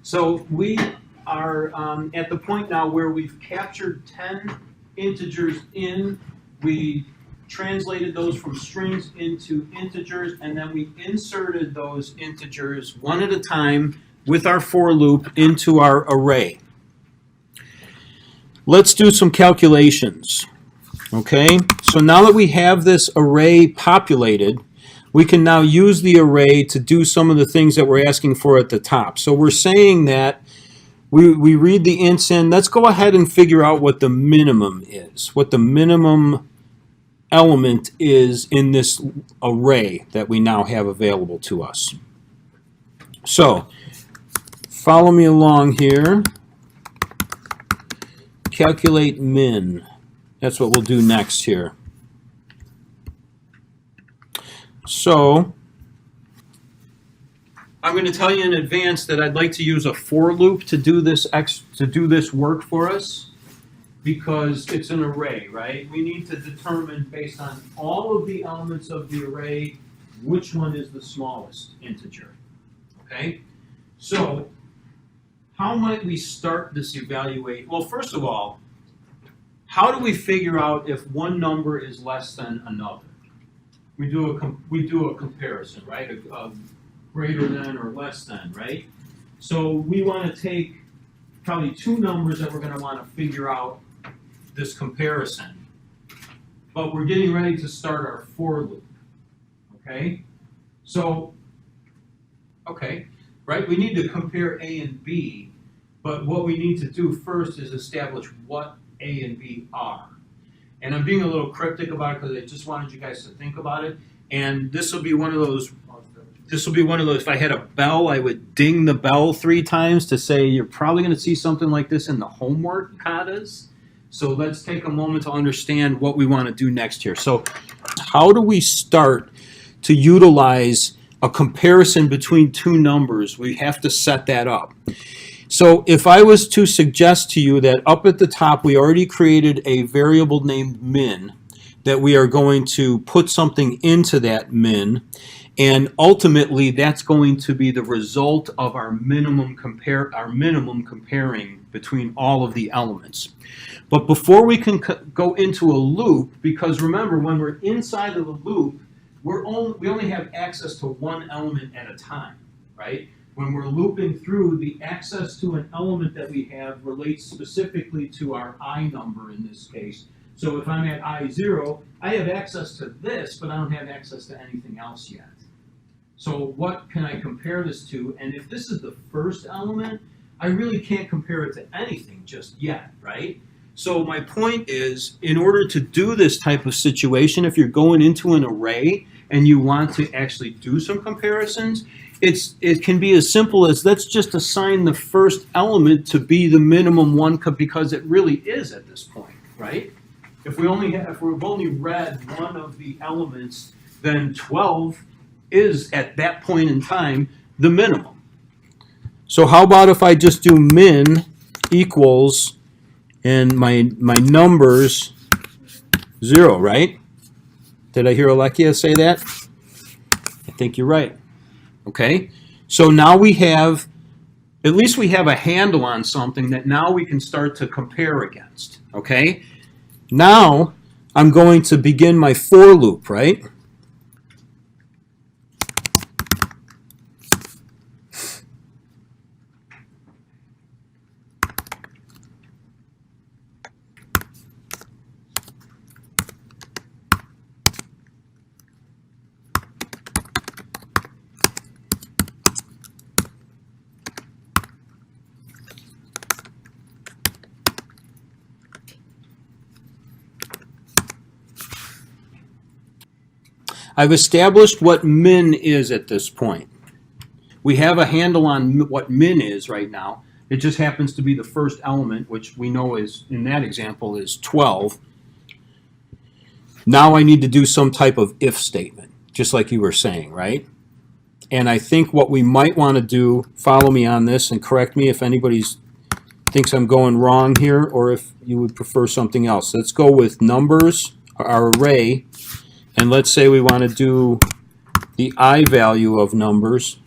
So we are at the point now where we've captured 10 integers in, we translated those from strings into integers, and then we inserted those integers one at a time with our for loop into our array. Let's do some calculations. Okay, so now that we have this array populated, we can now use the array to do some of the things that we're asking for at the top. So we're saying that we read the ints in. Let's go ahead and figure out what the minimum is, what the minimum element is in this array that we now have available to us. So follow me along here. Calculate min. That's what we'll do next here. So I'm going to tell you in advance that I'd like to use a for loop to do this work for us, because it's an array, right? We need to determine based on all of the elements of the array which one is the smallest integer. Okay? So how might we start this evaluate? Well, first of all, how do we figure out if one number is less than another? We do a comparison, right? A greater than or less than, right? So we want to take probably two numbers that we're going to want to figure out this comparison. But we're getting ready to start our for loop. Okay? So, okay, right? We need to compare A and B, but what we need to do first is establish what A and B are. And I'm being a little cryptic about it because I just wanted you guys to think about it. And this will be one of those, if I had a bell, I would ding the bell 3 times to say you're probably going to see something like this in the homework katas. So let's take a moment to understand what we want to do next here. So how do we start to utilize a comparison between two numbers? We have to set that up. So if I was to suggest to you that up at the top we already created a variable named min, that we are going to put something into that min, and ultimately that's going to be the result of our minimum comparing between all of the elements. But before we can go into a loop, because remember when we're inside of the loop, we only have access to one element at a time, right? When we're looping through, the access to an element that we have relates specifically to our I number in this case. So if I'm at I0, I have access to this, but I don't have access to anything else yet. So what can I compare this to? And if this is the first element, I really can't compare it to anything just yet, right? So my point is, in order to do this type of situation, if you're going into an array and you want to actually do some comparisons, it can be as simple as let's just assign the first element to be the minimum one, because it really is at this point, right? If we've only read one of the elements, then 12 is at that point in time the minimum. So how about if I just do min equals, and my numbers 0, right? Did I hear Alekia say that? I think you're right. Okay, so now we have, at least we have a handle on something that now we can start to compare against. Okay, now I'm going to begin my for loop, right? I've established what min is at this point. We have a handle on what min is right now. It just happens to be the first element, which we know is, in that example, is 12. Now I need to do some type of if statement, just like you were saying, right? And I think what we might want to do, follow me on this and correct me if anybody thinks I'm going wrong here, or if you would prefer something else. Let's go with numbers, our array, and let's say we want to do the I value of numbers,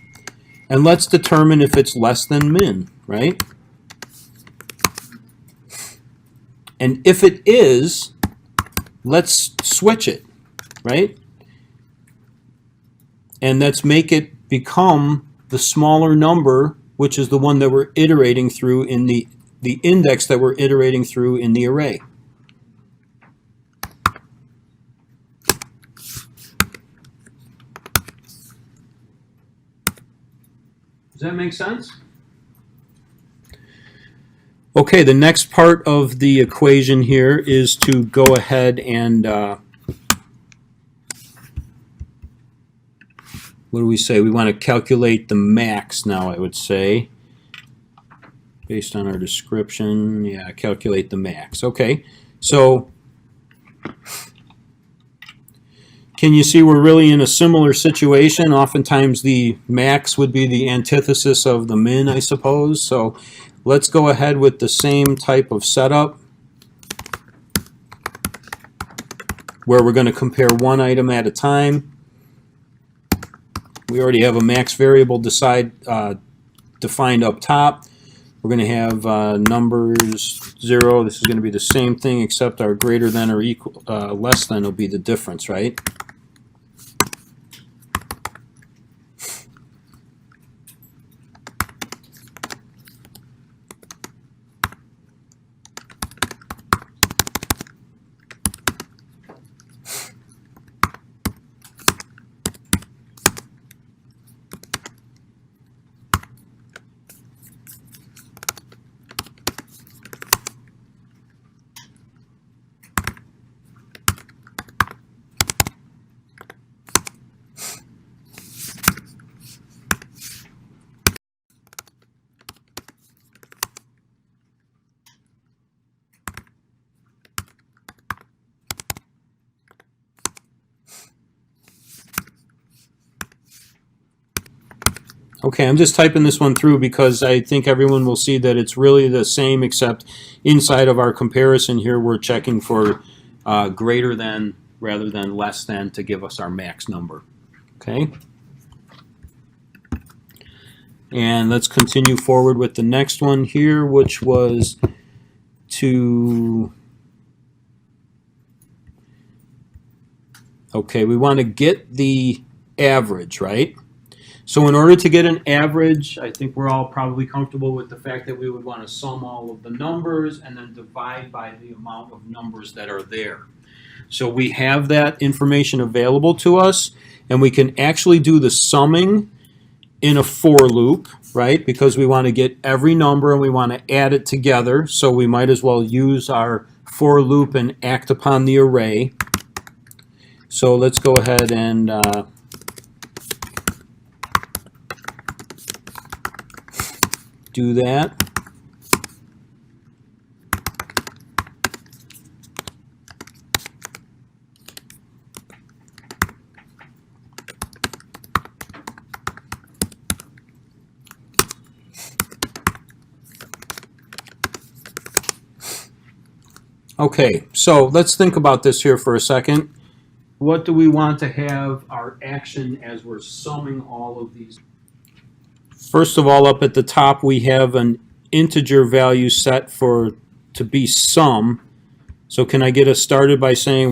And let's determine if it's less than min, right? And if it is, let's switch it, right? And let's make it become the smaller number, which is the one that we're iterating through in the index that we're iterating through in the array. Does that make sense? Okay, the next part of the equation here is to go ahead and what do we say? We want to calculate the max now, I would say. Based on our description, yeah, calculate the max. Okay, so can you see we're really in a similar situation? Oftentimes the max would be the antithesis of the min, I suppose. So let's go ahead with the same type of setup where we're going to compare one item at a time. We already have a max variable defined up top. We're going to have numbers 0. This is going to be the same thing, except our greater than or equal less than will be the difference, right? Okay, I'm just typing this one through because I think everyone will see that it's really the same, except inside of our comparison here we're checking for greater than rather than less than to give us our max number. Okay, and let's continue forward with the next one here, which was to, okay, we want to get the average, right? So in order to get an average, I think we're all probably comfortable with the fact that we would want to sum all of the numbers and then divide by the amount of numbers that are there. So we have that information available to us, and we can actually do the summing in a for loop, right? Because we want to get every number and we want to add it together, so we might as well use our for loop and act upon the array. So let's go ahead and do that. Okay, so let's think about this here for a second. What do we want to have our action as we're summing all of these? First of all, up at the top, we have an integer value set to be sum. So can I get us started by saying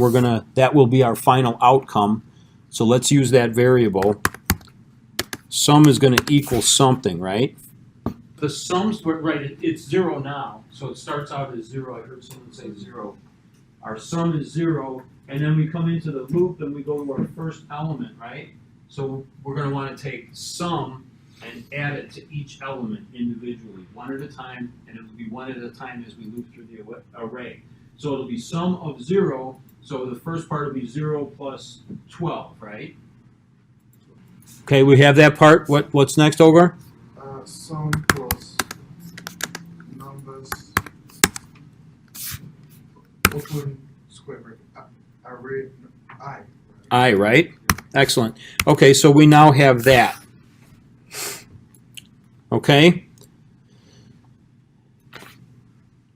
that will be our final outcome. So let's use that variable. Sum is going to equal something, right? The sum's, right, it's 0 now. So it starts out as 0. I heard someone say 0. Our sum is 0, and then we come into the loop and we go to our first element, right? So we're going to want to take sum and add it to each element individually, one at a time, and it will be one at a time as we loop through the array. So it'll be sum of 0, so the first part will be 0 plus 12, right? Okay, we have that part. What's next, Ogar? Sum plus numbers, open square bracket, array I. I, right? Excellent. Okay, so we now have that. Okay?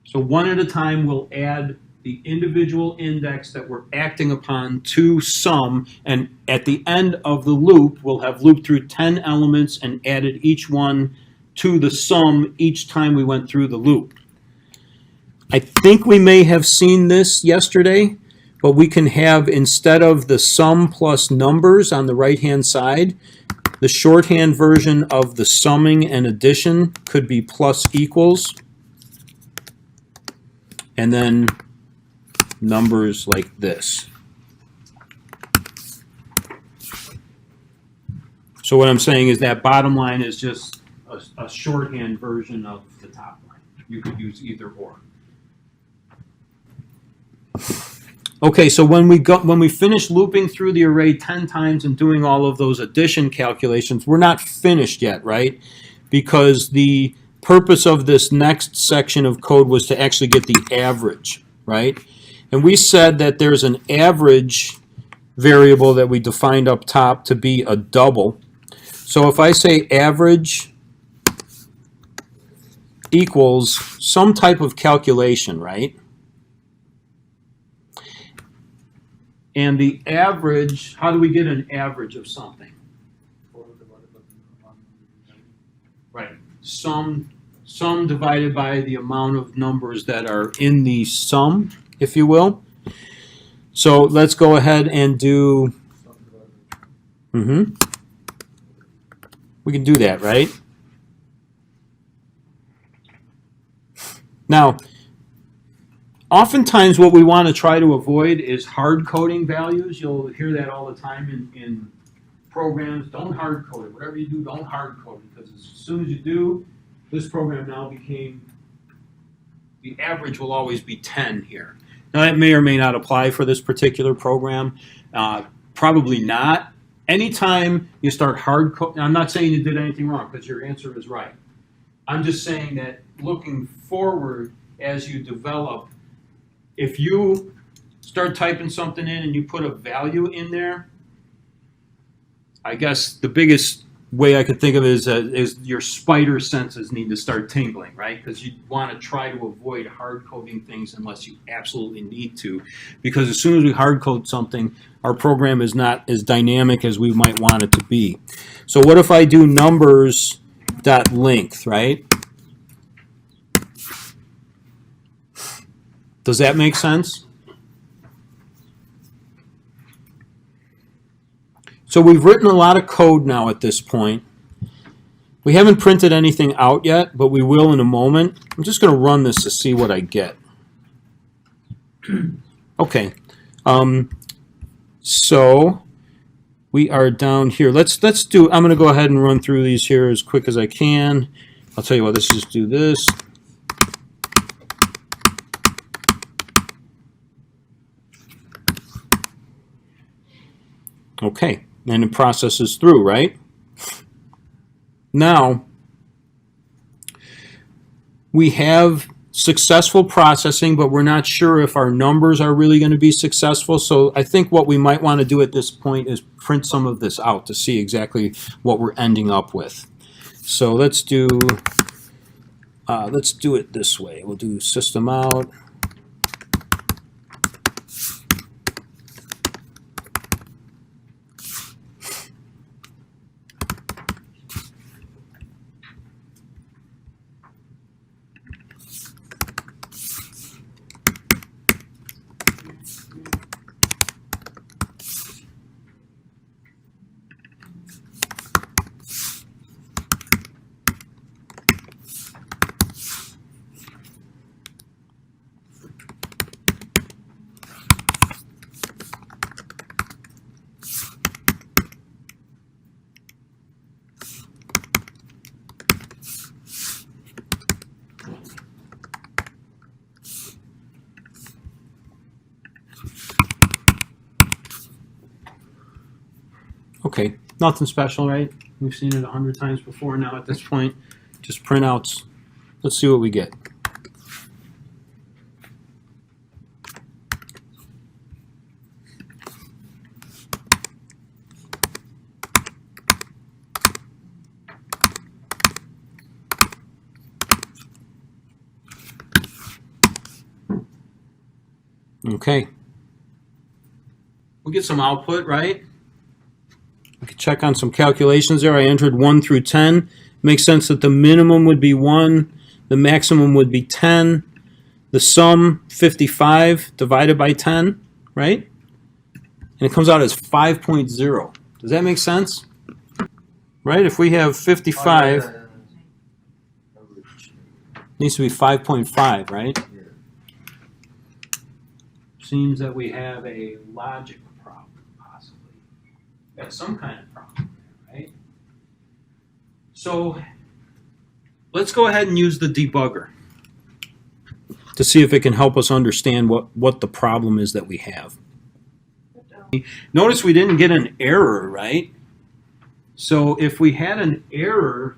So one at a time we'll add the individual index that we're acting upon to sum, and at the end of the loop, we'll have looped through 10 elements and added each one to the sum each time we went through the loop. I think we may have seen this yesterday, but we can have, instead of the sum plus numbers on the right-hand side, the shorthand version of the summing and addition could be plus equals, and then numbers like this. So what I'm saying is that bottom line is just a shorthand version of the top line. You could use either or. Okay, so when we finish looping through the array 10 times and doing all of those addition calculations, we're not finished yet, right? Because the purpose of this next section of code was to actually get the average, right? And we said that there's an average variable that we defined up top to be a double. So if I say average equals some type of calculation, right? And the average, how do we get an average of something? Right. Sum divided by the amount of numbers that are in the sum, if you will. So let's go ahead and do, we can do that, right? Now, oftentimes what we want to try to avoid is hard coding values. You'll hear that all the time in programs. Don't hard code it. Whatever you do, don't hard code it, because as soon as you do, this program now became, the average will always be 10 here. Now that may or may not apply for this particular program. Probably not. Anytime you start hard coding, I'm not saying you did anything wrong, because your answer is right. I'm just saying that looking forward as you develop, if you start typing something in and you put a value in there, I guess the biggest way I could think of it is your spider senses need to start tingling, right? Because you want to try to avoid hard coding things unless you absolutely need to. Because as soon as we hard code something, our program is not as dynamic as we might want it to be. So what if I do numbers.length, right? Does that make sense? So we've written a lot of code now at this point. We haven't printed anything out yet, but we will in a moment. I'm just going to run this to see what I get. Okay. So we are down here. Let's do, I'm going to go ahead and run through these here as quick as I can. I'll tell you what, let's just do this. Okay, and it processes through, right? Now, we have successful processing, but we're not sure if our numbers are really going to be successful. So I think what we might want to do at this point is print some of this out to see exactly what we're ending up with. So let's do it this way. We'll do system out. Okay, nothing special, right? We've seen it 100 times before now at this point. Just printouts. Let's see what we get. Okay. We get some output, right? I could check on some calculations there. I entered 1 through 10. Makes sense that the minimum would be 1, the maximum would be 10, the sum 55 divided by 10, right? And it comes out as 5.0. Does that make sense? Right? If we have 55, it needs to be 5.5, right? Yeah. Seems that we have a logic problem, possibly. Got some kind of problem there, right? So let's go ahead and use the debugger to see if it can help us understand what the problem is that we have. Notice we didn't get an error, right? So if we had an error,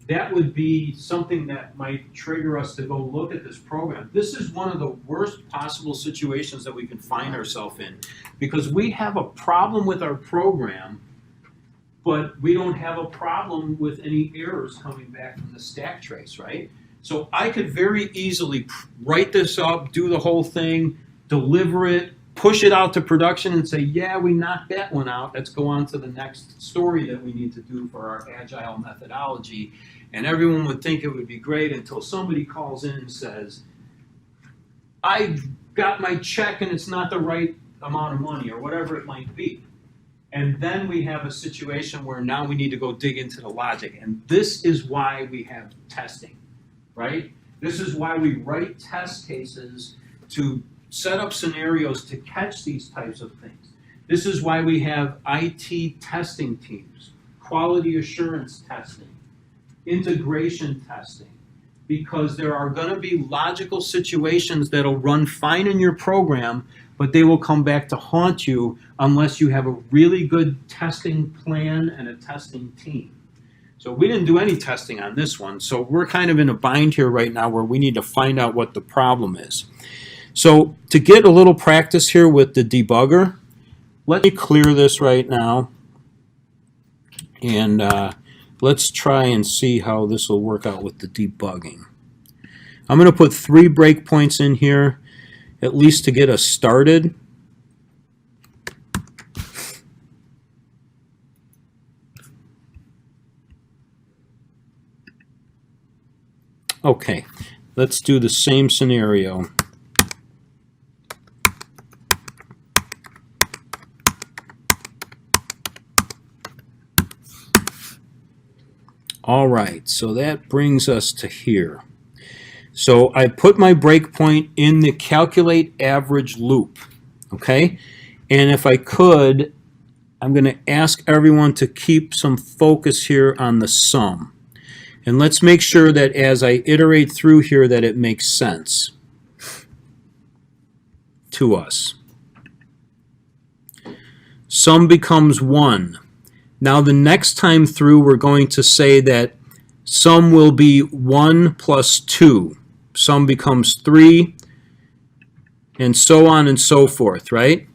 that would be something that might trigger us to go look at this program. This is one of the worst possible situations that we can find ourselves in, because we have a problem with our program, but we don't have a problem with any errors coming back from the stack trace, right? So I could very easily write this up, do the whole thing, deliver it, push it out to production and say, yeah, we knocked that one out. Let's go on to the next story that we need to do for our agile methodology. And everyone would think it would be great until somebody calls in and says, I got my check and it's not the right amount of money, or whatever it might be. And then we have a situation where now we need to go dig into the logic. And this is why we have testing, right? This is why we write test cases to set up scenarios to catch these types of things. This is why we have IT testing teams, quality assurance testing, integration testing, because there are going to be logical situations that'll run fine in your program, but they will come back to haunt you unless you have a really good testing plan and a testing team. So we didn't do any testing on this one, so we're kind of in a bind here right now where we need to find out what the problem is. So to get a little practice here with the debugger, let me clear this right now, and let's try and see how this will work out with the debugging. I'm going to put 3 breakpoints in here, at least to get us started. Okay, let's do the same scenario. All right, so that brings us to here. So I put my breakpoint in the calculate average loop, okay? And if I could, I'm going to ask everyone to keep some focus here on the sum. And let's make sure that as I iterate through here that it makes sense to us. Sum becomes 1. Now the next time through we're going to say that sum will be 1 plus 2. Sum becomes 3, and so on and so forth, right?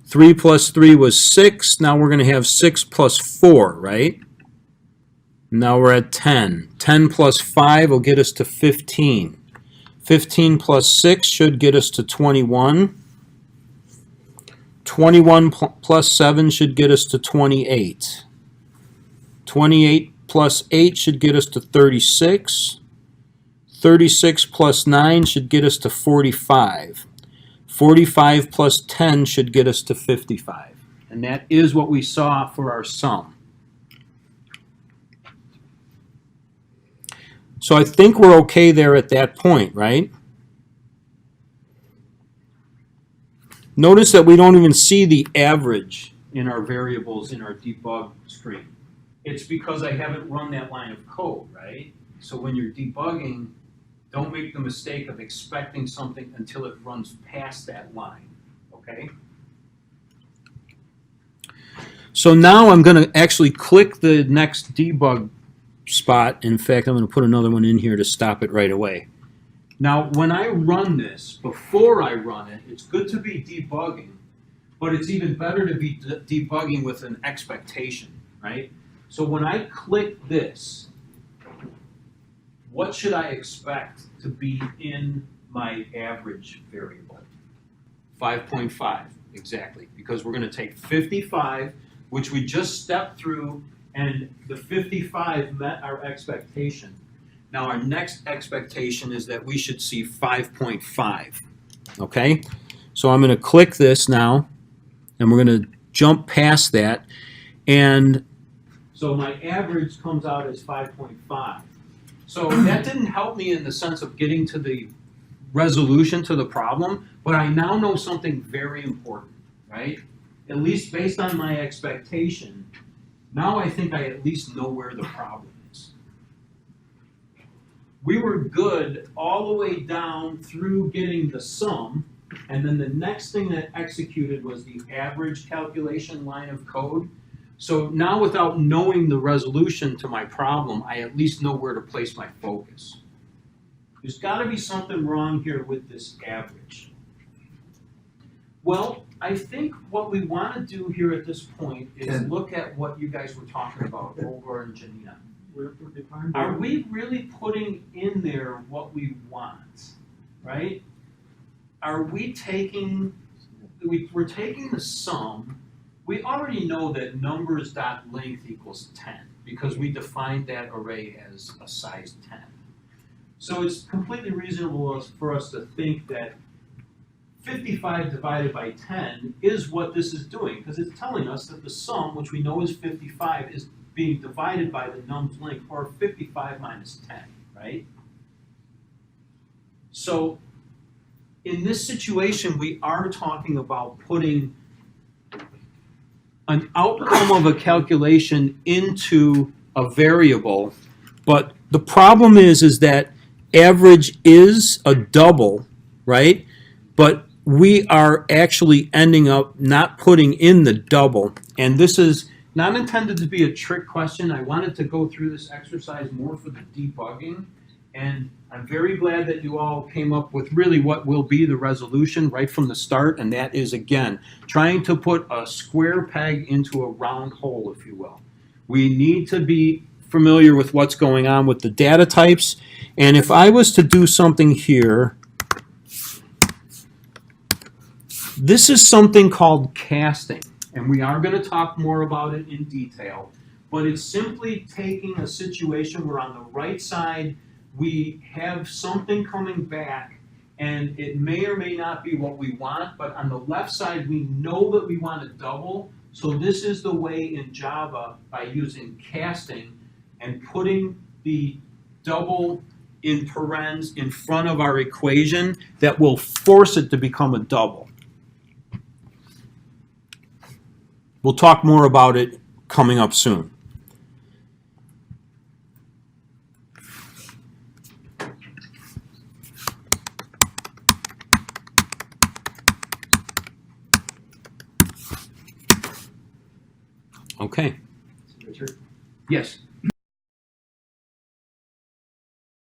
3 plus 3 was 6. Now we're going to have 6 plus 4, right? Now we're at 10. 10 plus 5 will get us to 15. 15 plus 6 should get us to 21. 21 plus 7 should get us to 28. 28 plus 8 should get us to 36. 36 plus 9 should get us to 45. 45 plus 10 should get us to 55. And that is what we saw for our sum. So I think we're okay there at that point, right? Notice that we don't even see the average in our variables in our debug screen. It's because I haven't run that line of code, right? So when you're debugging, don't make the mistake of expecting something until it runs past that line, okay? So now I'm going to actually click the next debug spot. In fact, I'm going to put another one in here to stop it right away. Now, when I run this, before I run it, it's good to be debugging, but it's even better to be debugging with an expectation, right? So when I click this, what should I expect to be in my average variable? 5.5, exactly, because we're gonna take 55, which we just stepped through, and the 55 met our expectation. Now, our next expectation is that we should see 5.5, okay? So I'm gonna click this now, and we're gonna jump past that, and so my average comes out as 5.5. So that didn't help me in the sense of getting to the resolution to the problem, but I now know something very important, right? At least based on my expectation, now I think I at least know where the problem is. We were good all the way down through getting the sum, and then the next thing that executed was the average calculation line of code. So now without knowing the resolution to my problem, I at least know where to place my focus. There's gotta be something wrong here with this average. Well, I think what we wanna do here at this point is look at what you guys were talking about over in Janina. Are we really putting in there what we want, right? Are we taking, we're taking the sum. We already know that numbers.length equals 10 because we defined that array as a size 10. So it's completely reasonable for us to think that 55 divided by 10 is what this is doing, because it's telling us that the sum, which we know is 55, is being divided by the num's length, or 55 minus 10, right? So in this situation, we are talking about putting an outcome of a calculation into a variable, but the problem is that average is a double, right? But we are actually ending up not putting in the double, and this is not intended to be a trick question. I wanted to go through this exercise more for the debugging, and I'm very glad that you all came up with really what will be the resolution right from the start, and that is, again, trying to put a square peg into a round hole, if you will. We need to be familiar with what's going on with the data types, and if I was to do something here, this is something called casting, and we are going to talk more about it in detail, but it's simply taking a situation where on the right side we have something coming back, and it may or may not be what we want, but on the left side we know that we want a double, so this is the way in Java, by using casting and putting the double in parens in front of our equation, that will force it to become a double. We'll talk more about it coming up soon. Okay. Richard, Yes.